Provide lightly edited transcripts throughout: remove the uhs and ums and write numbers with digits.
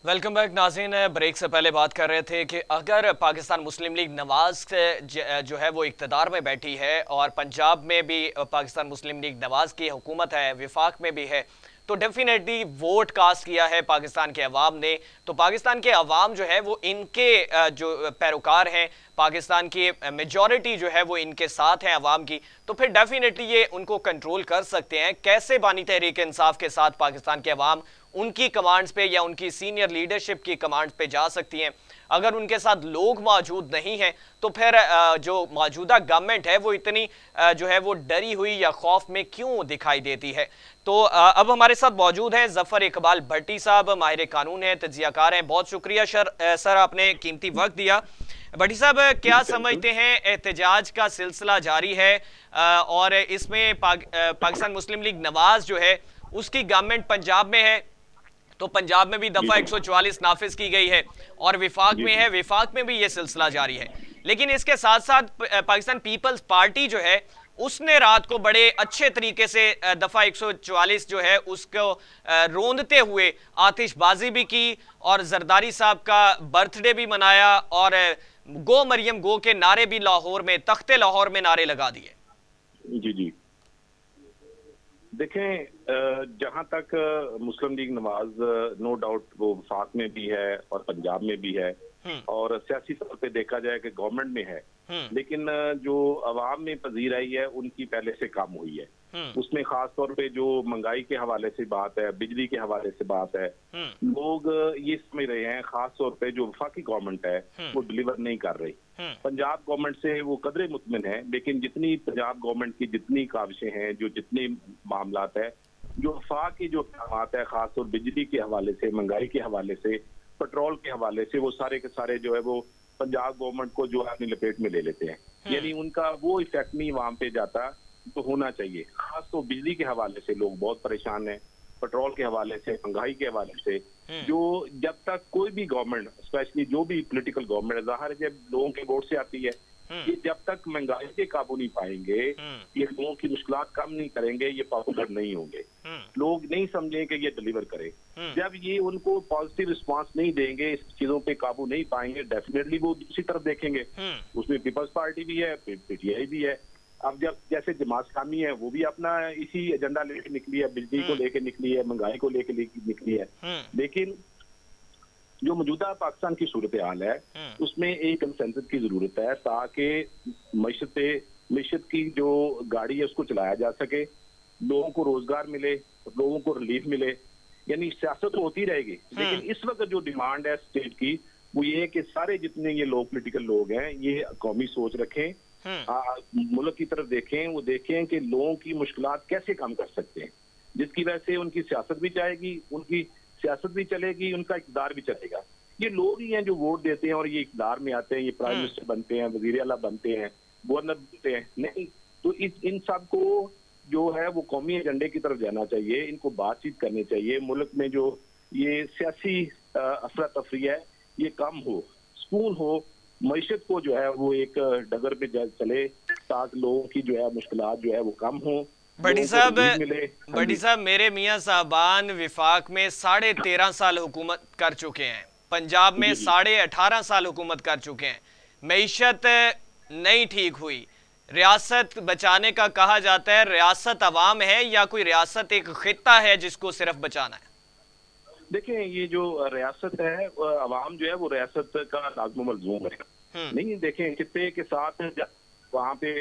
Welcome back नाज़रीन। Break से पहले बात कर रहे थे कि अगर पाकिस्तान मुस्लिम लीग नवाज जो है वो इक़्तिदार में बैठी है और पंजाब में भी पाकिस्तान मुस्लिम लीग नवाज की हुकूमत है, विफाक में भी है, तो डेफिनेटली वोट कास्ट किया है पाकिस्तान के अवाम ने। तो पाकिस्तान के अवाम जो है वो इनके जो पैरोकार हैं, पाकिस्तान की मेजॉरिटी जो है वो इनके साथ है अवाम की, तो फिर डेफिनेटली ये उनको कंट्रोल कर सकते हैं। कैसे बानी तहरीक इंसाफ के साथ पाकिस्तान के अवाम उनकी कमांड्स पे या उनकी सीनियर लीडरशिप की कमांड्स पे जा सकती हैं? अगर उनके साथ लोग मौजूद नहीं हैं तो फिर जो मौजूदा गवर्नमेंट है वो इतनी जो है वो डरी हुई या खौफ में क्यों दिखाई देती है? तो अब हमारे साथ मौजूद हैं ज़फ़र इकबाल भट्टी साहब, माहिर कानून हैं, तज्ज़ियाकार हैं। बहुत शुक्रिया सर, आपने कीमती वक्त दिया। भट्टी साहब, क्या समझते हैं, एहतजाज का सिलसिला जारी है और इसमें पाकिस्तान मुस्लिम लीग नवाज जो है उसकी गवर्नमेंट पंजाब में है, तो पंजाब में भी दफा 144 नाफिज की गई है और विफाक में है, विफाक में भी ये सिलसिला जारी है। लेकिन इसके साथ साथ पाकिस्तान पीपल्स पार्टी जो है उसने रात को बड़े अच्छे तरीके से दफा 144 जो है उसको रोंदते हुए आतिशबाजी भी की और जरदारी साहब का बर्थडे भी मनाया और गो मरियम गो के नारे भी लाहौर में, तख्ते लाहौर में नारे लगा दिए। जी जी, देखें, जहां तक मुस्लिम लीग नवाज नो डाउट वो वफाक में भी है और पंजाब में भी है और सियासी तौर पे देखा जाए कि गवर्नमेंट में है, लेकिन जो अवाम में पजीर आई है उनकी पहले से कम हुई है। उसमें खास तौर पे जो महंगाई के हवाले से बात है, बिजली के हवाले से बात है, लोग ये समझ रहे हैं खास तौर पे जो वफाकी गवर्नमेंट है वो डिलीवर नहीं कर रही। पंजाब गवर्नमेंट से वो कदरे मुतमिन है, लेकिन जितनी पंजाब गवर्नमेंट की जितनी काविशें हैं, जो जितने मामलात है, जो वफाक की जो बात है खास तौर बिजली के हवाले से, महंगाई के हवाले से, पेट्रोल के हवाले से, वो सारे के सारे जो है वो पंजाब गवर्नमेंट को जो है अपनी लपेट में ले लेते हैं। यानी उनका वो इफेक्ट नहीं वहां पे जाता तो होना चाहिए। खास तो बिजली के हवाले से लोग बहुत परेशान हैं, पेट्रोल के हवाले से, महंगाई के हवाले से, जो जब तक कोई भी गवर्नमेंट, स्पेशली जो भी पॉलिटिकल गवर्नमेंट है, जाहिर है जब लोगों के वोट से आती है, ये जब तक महंगाई के काबू नहीं पाएंगे, ये लोगों की मुश्किलात कम नहीं करेंगे, ये पॉपुलर नहीं होंगे, लोग नहीं समझेंगे कि ये डिलीवर करे। जब ये उनको पॉजिटिव रिस्पांस नहीं देंगे, इस चीजों पे काबू नहीं पाएंगे, डेफिनेटली वो दूसरी तरफ देखेंगे। उसमें पीपल्स पार्टी भी है, पीटीआई भी है। अब जब जैसे जमात इस्लामी है वो भी अपना इसी एजेंडा लेके निकली है, बिजली को लेके निकली है, महंगाई को लेके निकली है, लेकिन जो मौजूदा पाकिस्तान की सूरत हाल है उसमें एक कंसेंसस की जरूरत है ताकि मईशत की जो गाड़ी है उसको चलाया जा सके, लोगों को रोजगार मिले, लोगों को रिलीफ मिले। यानी सियासत तो होती रहेगी, लेकिन इस वक्त जो डिमांड है स्टेट की वो ये है कि सारे जितने ये लोग पॉलिटिकल लोग हैं ये कौमी सोच रखें, मुल्क की तरफ देखें, वो देखें कि लोगों की मुश्किलात कैसे कम कर सकते हैं, जिसकी वजह से उनकी सियासत भी जाएगी, उनकी सियासत भी चलेगी, उनका इक़्तिदार भी चलेगा। ये लोग ही हैं जो वोट देते हैं और ये इक़्तिदार में आते हैं, ये प्राइम मिनिस्टर बनते हैं, वजीर आला बनते हैं, गवर्नर बनते हैं। नहीं तो इन सब को जो है वो कौमी एजेंडे की तरफ जाना चाहिए, इनको बातचीत करनी चाहिए। मुल्क में जो ये सियासी अफरा तफरी है ये कम हो, सुकून हो, मईशत को जो है वो एक डगर पे चले ताकि लोगों की जो है मुश्किलात जो है वो कम हो। बड़ी साहब, मेरे मियाँ साहबान विफाक में 13.5 साल हुकूमत कर चुके हैं, पंजाब में 18.5 साल हुकूमत कर चुके हैं, मईशत नहीं ठीक हुई, रियासत बचाने का कहा जाता है, रियासत अवाम है या कोई रियासत एक खित्ता है जिसको सिर्फ बचाना है? देखें, ये जो रियासत है अवाम जो है वो रियासत का लाज़िम मलज़ूम है। नहीं, देखें खित्ते के साथ वहाँ पे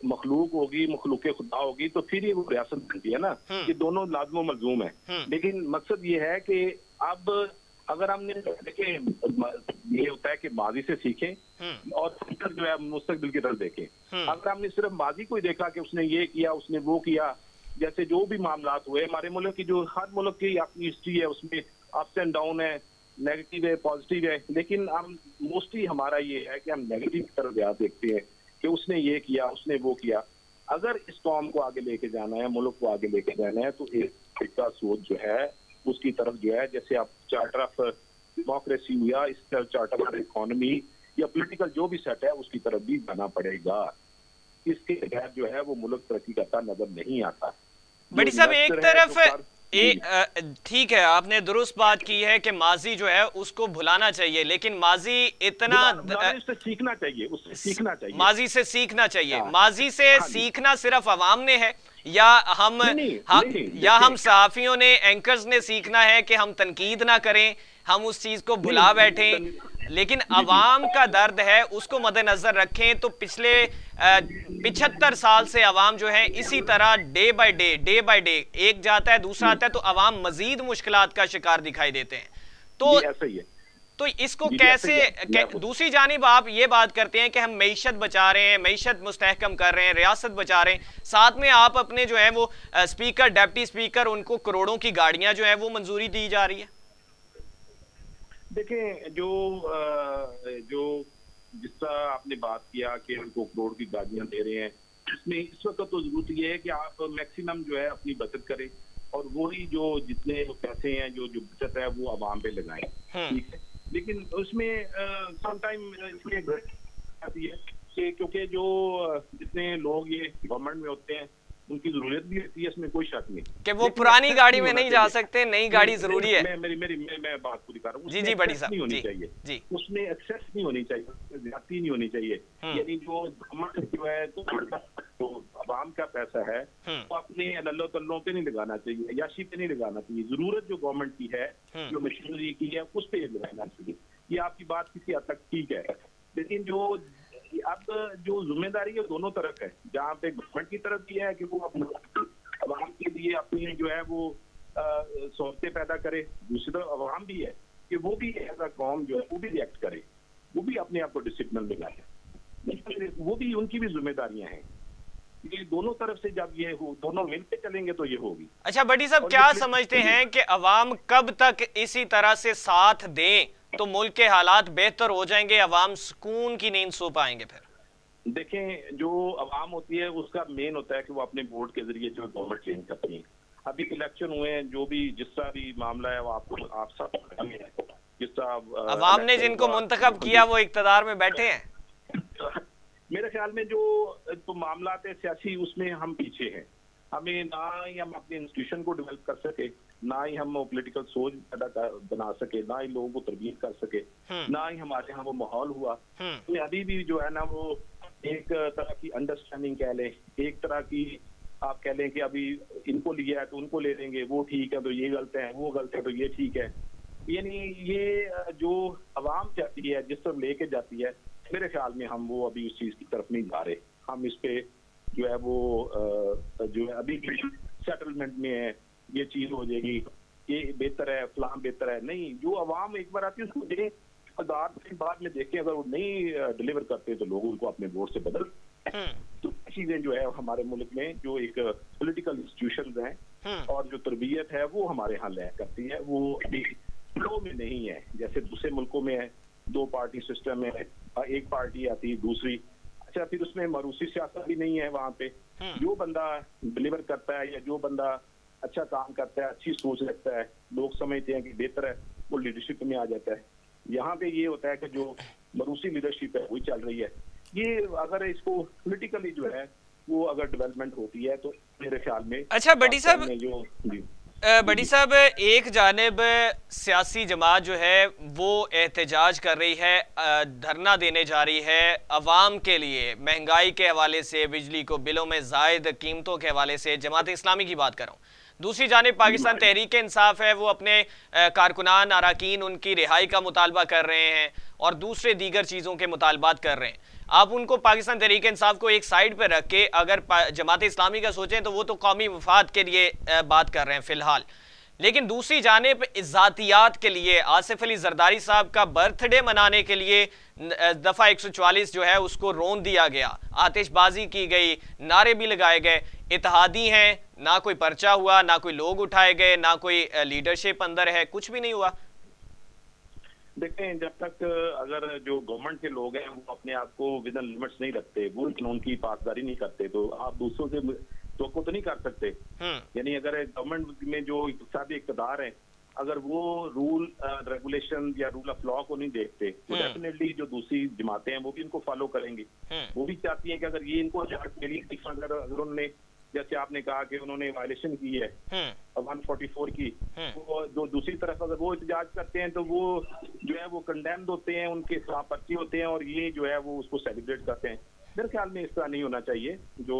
मखलूक होगी, मखलूक खुदा होगी, तो फिर ये वो रियासत बनती है ना। ये दोनों लाज़िम मलज़ूम है। लेकिन मकसद ये है कि अब अगर हमने देखें, ये होता है कि माजी से सीखें और जो है मुस्तकबिल की तरफ देखें। अगर हमने सिर्फ माजी को ही देखा कि उसने ये किया, उसने वो किया, जैसे जो भी मामलात हुए हमारे मुल्क की, जो हर मुल्क की अपनी हिस्ट्री है, उसमें अप्स एंड डाउन है, नेगेटिव है, पॉजिटिव है, लेकिन हम मोस्टली हमारा ये है कि हम नेगेटिव की तरफ ज्यादा देखते हैं कि उसने ये किया, उसने वो किया। अगर इस कौम को आगे लेके जाना है, मुल्क को आगे लेके जाना है, तो एक का सोच जो है उसकी तरफ जो है, जैसे आप चार्टर ऑफ डेमोक्रेसी हुआ, इस तरफ चार्टर ऑफ इकोनॉमी या पॉलिटिकल जो भी सेट है उसकी तरफ भी जाना पड़ेगा। इसके बगैर जो है वो मुल्क तरक्की करता नजर नहीं आता। बड़ी साहब, ठीक है, आपने दुरुस्त बात की है कि माजी जो है उसको भुलाना चाहिए, लेकिन माजी इतना उससे सीखना चाहिए, उससे सीखना चाहिए, माजी से सीखना चाहिए। हाँ, माजी से हाँ सीखना सिर्फ अवाम ने है या हम या हम सहाफियों ने, एंकर्स ने सीखना है कि हम तनकीद ना करें, हम उस चीज को भुला बैठे? लेकिन अवाम का दर्द है, उसको मद्देनजर रखें तो पिछले 75 साल से अवाम जो है इसी तरह डे बाय डे एक जाता है दूसरा आता है तो अवाम मजीद मुश्किलात का शिकार दिखाई देते हैं। तो ऐसा ही है। तो इसको कैसे दूसरी जानिब आप ये बात करते हैं कि हम मईशत बचा रहे हैं, मईशत मुस्तहकम कर रहे हैं, रियासत बचा रहे हैं, साथ में आप अपने जो है वो स्पीकर, डिप्टी स्पीकर, उनको करोड़ों की गाड़ियां जो है वो मंजूरी दी जा रही है। देखें, जो जिस तरह आपने बात किया कि उनको करोड़ की गाड़ियां दे रहे हैं, इसमें इस वक्त तो जरूरत ये है कि आप मैक्सिमम जो है अपनी बचत करें और वही जो जितने पैसे हैं जो बचत है वो आवाम पे लगाएं, ठीक है। लेकिन उसमें समटाइम इसमें आती है कि क्योंकि जो जितने लोग ये गवर्नमेंट में होते हैं उनकी जरूरत भी होती है, इसमें कोई शक नहीं कि वो पुरानी गाड़ी में नहीं जा सकते, नई गाड़ी जरूरी है। मैं बात पूरी कर रहा हूँ। जी बड़ी साहब, नहीं होनी चाहिए जी, उसमें एक्सेस नहीं होनी चाहिए, ज्यादती नहीं होनी चाहिए। यानी जो गवर्नमेंट जो है तो आवाम का पैसा है वो अपने लल्लो तल्लों पे नहीं लगाना चाहिए, याशी पे नहीं लगाना चाहिए। जरूरत जो गवर्नमेंट की है, जो मशीनरी की है, उस पे लगाना चाहिए। ये आपकी बात किसी हद तक ठीक है, लेकिन जो अब जो जिम्मेदारी है दोनों तरफ है, जहाँ पे गवर्नमेंट की तरफ भी है कि वो अपने अवाम के लिए अपनी जो है वो सोचते पैदा करे, दूसरी तरफ अवाम भी है कि वो भी एज अ कौम जो है वो भी रिएक्ट करे, वो भी अपने आप को डिसिप्लिन में लाए, वो भी उनकी भी जिम्मेदारियां हैं। ये दोनों तरफ से जब ये हो, दोनों मिलकर चलेंगे तो ये होगी। अच्छा बड़ी साहब, क्या समझते हैं कि अवाम कब तक इसी तरह से साथ दें तो मुल्क के हालात बेहतर हो जाएंगे, अवाम सुकून की नींद सो पाएंगे? फिर देखें, जो अवाम होती है उसका मेन होता है कि वो अपने वोट के जरिए जो गवर्नमेंट चेंज करती है। अभी इलेक्शन हुए हैं, जो भी जिस तरह भी मामला है वो आप सब जिस तरह अवाम ने जिनको मुंतखब किया वो इक्तदार में बैठे हैं। मेरे ख्याल में जो तो मामला है सियासी, उसमें हम पीछे हैं। हमें ना ही हम अपने इंस्टीट्यूशन को डेवलप कर सके, ना ही हम पॉलिटिकल सोच बना सके, ना ही लोगों को तरबियत कर सके, ना ही हमारे यहाँ वो माहौल हुआ। तो अभी भी जो है ना वो एक तरह की अंडरस्टैंडिंग कह लें, एक तरह की आप कह लें कि अभी इनको लिया है तो उनको ले लेंगे, वो ठीक है तो ये गलत है, वो गलत है तो ये ठीक है। यानी ये जो अवाम चाहती है, जिस तरफ लेके जाती है, मेरे ख्याल में हम वो अभी उस चीज की तरफ नहीं जा रहे। हम इस पे जो है वो जो है अभी सेटलमेंट में है, ये चीज हो जाएगी, ये बेहतर है, फलाम बेहतर है। नहीं, जो अवाम एक बार आती है उसको दें, बाद में देखें, अगर वो नहीं डिलीवर करते तो लोग उनको अपने वोट से बदल। तो चीजें जो है हमारे मुल्क में जो एक पॉलिटिकल इंस्टीट्यूशंस हैं और जो तरबियत है वो हमारे यहाँ लैक करती है, वो अभी फ्लो में नहीं है। जैसे दूसरे मुल्कों में है, 2 पार्टी सिस्टम है, एक पार्टी आती है दूसरी, अच्छा फिर उसमें मरूसी सियासत भी नहीं है। वहाँ पे जो बंदा डिलीवर करता है या जो बंदा अच्छा काम करता है, अच्छी सोच रखता है, लोग समझते हैं कि बेहतर है, वो लीडरशिप में आ जाता है। यहाँ पे ये होता है कि जो मरूसी लीडरशिप है वही चल रही है। ये अगर इसको पॉलिटिकली जो है वो अगर डेवलपमेंट होती है तो मेरे ख्याल में। अच्छा बड़ी साहब, एक जानिब सियासी जमात जो है वो एहतजाज कर रही है, धरना देने जा रही है अवाम के लिए, महंगाई के हवाले से, बिजली को बिलों में जायद कीमतों के हवाले से, जमात इस्लामी की बात कर रहा हूँ। दूसरी जानिब पाकिस्तान तहरीक इंसाफ है, वो अपने कारकुनान अरकान उनकी रिहाई का मुतालबा कर रहे हैं और दूसरे दीगर चीज़ों के मुतालबात कर रहे हैं। आप उनको पाकिस्तान तहरीक इंसाफ को एक साइड पर रख के अगर जमात इस्लामी का सोचें तो वो तो कौमी मफाद के लिए बात कर रहे हैं फिलहाल, लेकिन दूसरी जानिब इज़्ज़ातियात के लिए आसिफ अली जरदारी साहब का बर्थडे मनाने के लिए दफ़ा 144 जो है उसको रोन दिया गया, आतिशबाजी की गई, नारे भी लगाए गए। इत्तेहादी हैं, ना कोई पर्चा हुआ, ना कोई लोग उठाए गए, ना कोई लीडरशिप अंदर है, कुछ भी नहीं हुआ। देखें, जब तक अगर जो गवर्नमेंट के लोग हैं वो अपने आप को विद इन लिमिट्स नहीं रखते, वो कानून की पासदारी नहीं करते, तो आप दूसरों से तो नहीं कर सकते। यानी अगर गवर्नमेंट में जो इक्तिसादी इक़्तिदार है, अगर वो रूल रेगुलेशन या रूल ऑफ लॉ को नहीं देखते तो डेफिनेटली जो दूसरी जमातें हैं वो भी इनको फॉलो करेंगी। वो भी चाहती हैं कि अगर ये इनको अगर उन्होंने जैसे आपने कहा कि उन्होंने वायलेशन की है 144 की, तो जो दूसरी तरफ अगर वो एहतजाज करते हैं तो वो जो है वो कंडेम्ड होते हैं, उनके खिलाफ पर्ची होते हैं, और ये जो है वो उसको सेलिब्रेट करते हैं। मेरे ख्याल में इस तरह नहीं होना चाहिए। जो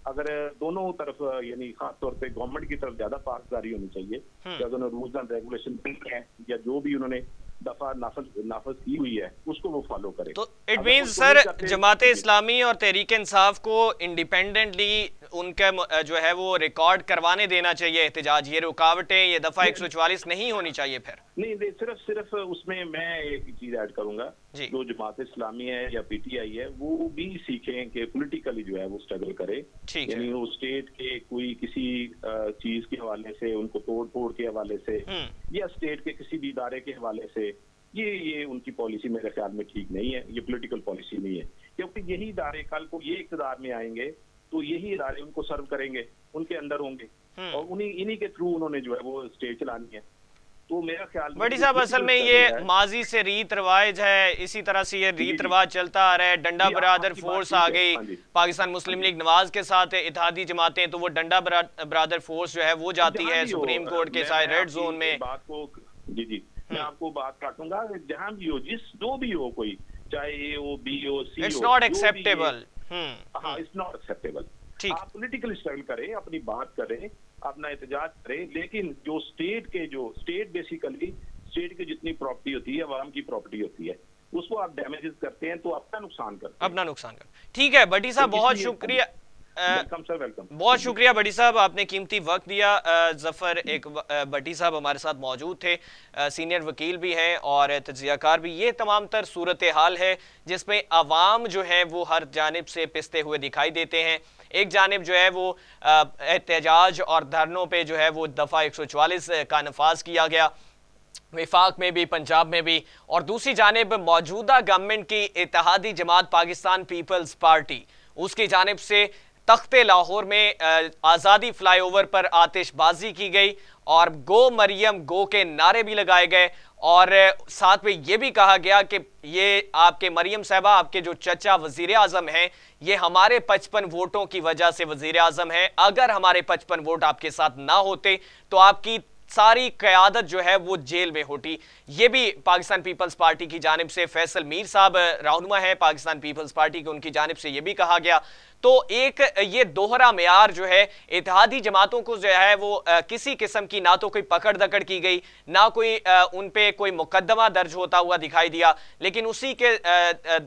अगर दोनों तरफ यानी खास तौर पे गवर्नमेंट की तरफ ज्यादा पासदारी होनी चाहिए, अगर उन्होंने रूल्स एंड रेगुलेशन है या जो भी उन्होंने दफा नाफज की हुई है उसको वो फॉलो करे। तो इट मीन्स सर जमाते इस्लामी और तहरीक इंसाफ को इंडिपेंडेंटली उनका जो है वो रिकॉर्ड करवाने देना चाहिए एहतजाज, ये रुकावटें, ये दफा 144 नहीं होनी चाहिए फिर? नहीं, सिर्फ उसमें मैं एक चीज ऐड करूंगा, जो जमात इस्लामी है या पीटीआई है वो भी सीखें कि पॉलिटिकली जो है वो स्ट्रगल करे, यानी वो स्टेट के कोई किसी चीज के हवाले से, उनको तोड़ फोड़ के हवाले से या स्टेट के किसी भी इदारे के हवाले से, ये उनकी पॉलिसी मेरे ख्याल में ठीक नहीं है, ये पॉलिटिकल पॉलिसी नहीं है। क्योंकि यही इदारे कल को ये इक़्तिदार में आएंगे तो यही इदारे उनको सर्व करेंगे, उनके अंदर होंगे और इन्हीं के थ्रू उन्होंने जो है वो स्टेट चलानी है। तो मेरा ख्याल बड़ी साहब असल में ये माजी से रीत रिवाज है, इसी तरह से ये रीत रिवाज चलता आ रहा है। डंडा बरादर फोर्स आ गई पाकिस्तान मुस्लिम लीग नवाज के साथ इत्तेहादी जमातें, तो वो डंडा बरादर फोर्स जो है वो जाती है सुप्रीम कोर्ट के साथ रेड जोन में। बात को जी मैं आपको बात काटूंगा, जहां भी हो, जो भी हो, कोई चाहे ए हो बी हो सी हो, इट्स नॉट एक्सेप्टेबल। हाँ, इट्स नॉट एक्सेप्टेबल। आप पॉलिटिकल स्ट्रगल करें, अपनी बात करें, अपना एहतजाज करें, लेकिन जो स्टेट बेसिकली स्टेट की जितनी प्रॉपर्टी होती है, अवाम की प्रॉपर्टी होती है, उसको आप डैमेजेस करते हैं तो अपना नुकसान करते हैं। ठीक है भट्टी साहब, बहुत शुक्रिया। Welcome sir, welcome. बहुत शुक्रिया भट्टी साहब, आपने कीमती वक्त दिया। जफर एक भट्टी साहब हमारे साथ मौजूद थे, सीनियर वकील भी हैं और तज्जियाकार भी। ये तमाम तर सूरत हाल है जिसमें अवाम जो है वो हर जानिब से पिसते हुए दिखाई देते हैं। एक जानिब जो है वो एहतजाज और धरनों पे जो है वो दफ़ा 144 का नफाज किया गया, विफाक में भी, पंजाब में भी, और दूसरी जानिब मौजूदा गवर्नमेंट की इत्तेहादी जमात पाकिस्तान पीपल्स पार्टी, उसकी जानिब से तख्ते लाहौर में आज़ादी फ्लाईओवर पर आतिशबाजी की गई और गो मरियम गो के नारे भी लगाए गए, और साथ में ये भी कहा गया कि ये आपके मरियम साहबा, आपके जो चचा वजीर आजम हैं, ये हमारे 55 वोटों की वजह से वजीर आजम हैं। अगर हमारे 55 वोट आपके साथ ना होते तो आपकी सारी क़यादत जो है वो जेल में होती। ये भी पाकिस्तान पीपल्स पार्टी की जानिब से, फैसल मीर साहब रहनुमा है पाकिस्तान पीपल्स पार्टी के, उनकी जानिब से ये भी कहा गया। तो एक ये दोहरा मेयार जो है, इत्तेहादी जमातों को जो है वो किसी किस्म की ना तो कोई पकड़ दकड़ की गई, ना कोई उन पे कोई मुकदमा दर्ज होता हुआ दिखाई दिया, लेकिन उसी के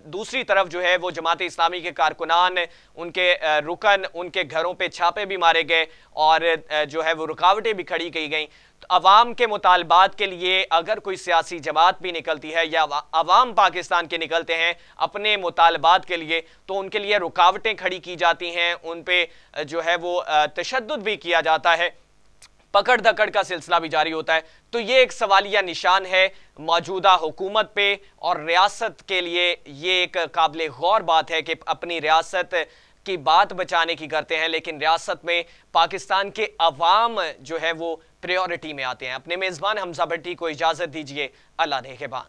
दूसरी तरफ जो है वो जमात इस्लामी के कारकुनान, उनके रुकन, उनके घरों पे छापे भी मारे गए और जो है वो रुकावटें भी खड़ी की गई। तो अवाम के मुतालबात के लिए अगर कोई सियासी जमात भी निकलती है या अवाम पाकिस्तान के निकलते हैं अपने मुतालबात के लिए, तो उनके लिए रुकावटें खड़ी की जाती हैं, उन पे जो है वो तशद्दुद भी किया जाता है, पकड़ दकड़ का सिलसिला भी जारी होता है। तो ये एक सवालिया निशान है मौजूदा हुकूमत पे, और रियासत के लिए ये एक काबिल गौर बात है कि अपनी रियासत की बात बचाने की करते हैं, लेकिन रियासत में पाकिस्तान के अवाम जो है वो प्रायोरिटी में आते हैं। अपने मेज़बान हमजा भट्टी को इजाज़त दीजिए, अल्लाह नेगहबान।